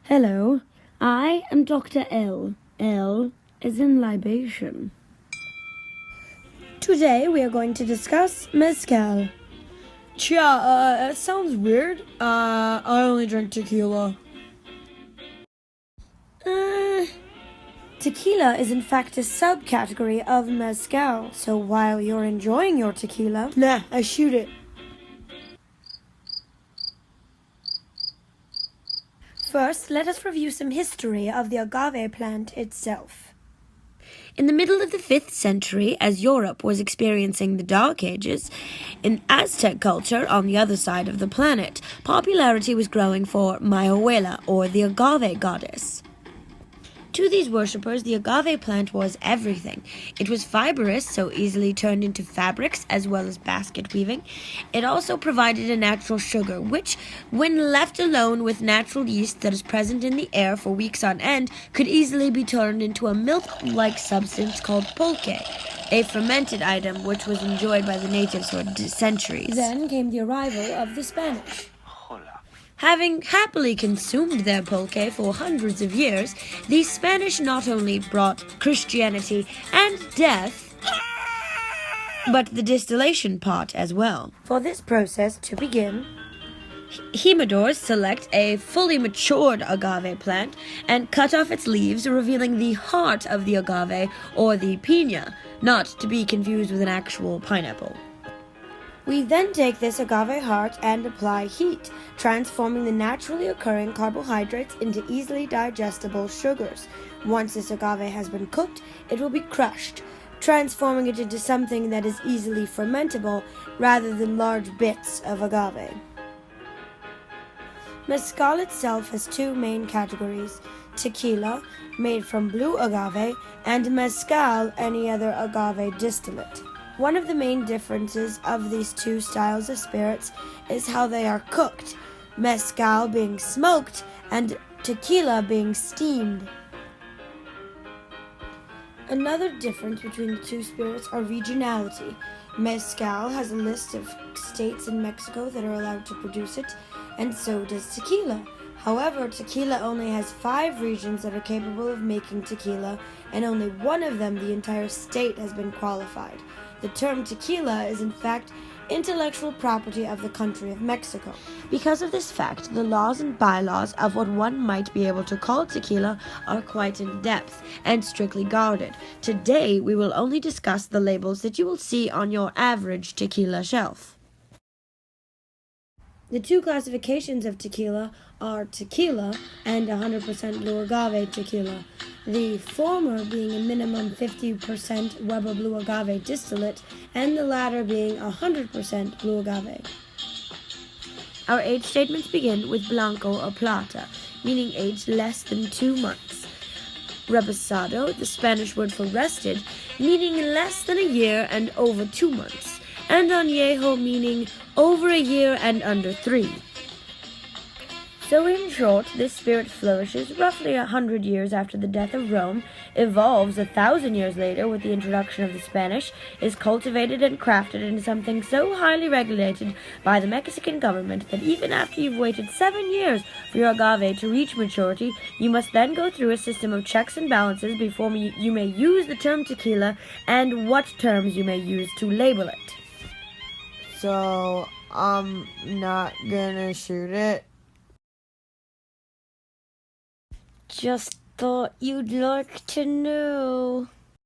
Hello, I am Dr. L. L is in libation. Today we are going to discuss Mezcal. It sounds weird. I only drink tequila. Tequila is in fact a subcategory of Mezcal, so while you're enjoying your tequila, Nah, I shoot it. First, let us review some history of the agave plant itself. In the middle of the 5th century, as Europe was experiencing the Dark Ages, in Aztec culture on the other side of the planet, popularity was growing for Mayahuela, or the agave goddess. To these worshippers, the agave plant was everything. It was fibrous, so easily turned into fabrics as well as basket weaving. It also provided a natural sugar, which, when left alone with natural yeast that is present in the air for weeks on end, could easily be turned into a milk-like substance called pulque, a fermented item which was enjoyed by the natives for centuries. Then came the arrival of the Spanish. Having happily consumed their pulque for hundreds of years, the Spanish not only brought Christianity and death, but the distillation part as well. For this process to begin, humidors select a fully matured agave plant and cut off its leaves, revealing the heart of the agave, or the piña, not to be confused with an actual pineapple. We then take this agave heart and apply heat, transforming the naturally occurring carbohydrates into easily digestible sugars. Once this agave has been cooked, it will be crushed, transforming it into something that is easily fermentable rather than large bits of agave. Mezcal itself has two main categories: tequila, made from blue agave, and mezcal, any other agave distillate. One of the main differences of these two styles of spirits is how they are cooked, mezcal being smoked and tequila being steamed. Another difference between the two spirits are regionality. Mezcal has a list of states in Mexico that are allowed to produce it, and so does tequila. However, tequila only has 5 regions that are capable of making tequila, and only one of them, the entire state, has been qualified. The term tequila is in fact intellectual property of the country of Mexico. Because of this fact, the laws and bylaws of what one might be able to call tequila are quite in depth and strictly guarded. Today, we will only discuss the labels that you will see on your average tequila shelf. The two classifications of tequila are tequila and 100% blue agave tequila, the former being a minimum 50% Weber blue agave distillate and the latter being 100% blue agave. Our age statements begin with blanco or plata, meaning aged less than 2 months. Reposado, the Spanish word for rested, meaning less than a year and over 2 months, and añejo, meaning over a year and under 3. So in short, this spirit flourishes roughly 100 years after the death of Rome, evolves 1,000 years later with the introduction of the Spanish, is cultivated and crafted into something so highly regulated by the Mexican government that even after you've waited 7 years for your agave to reach maturity, you must then go through a system of checks and balances before you may use the term tequila and what terms you may use to label it. So, I'm not gonna shoot it. Just thought you'd like to know.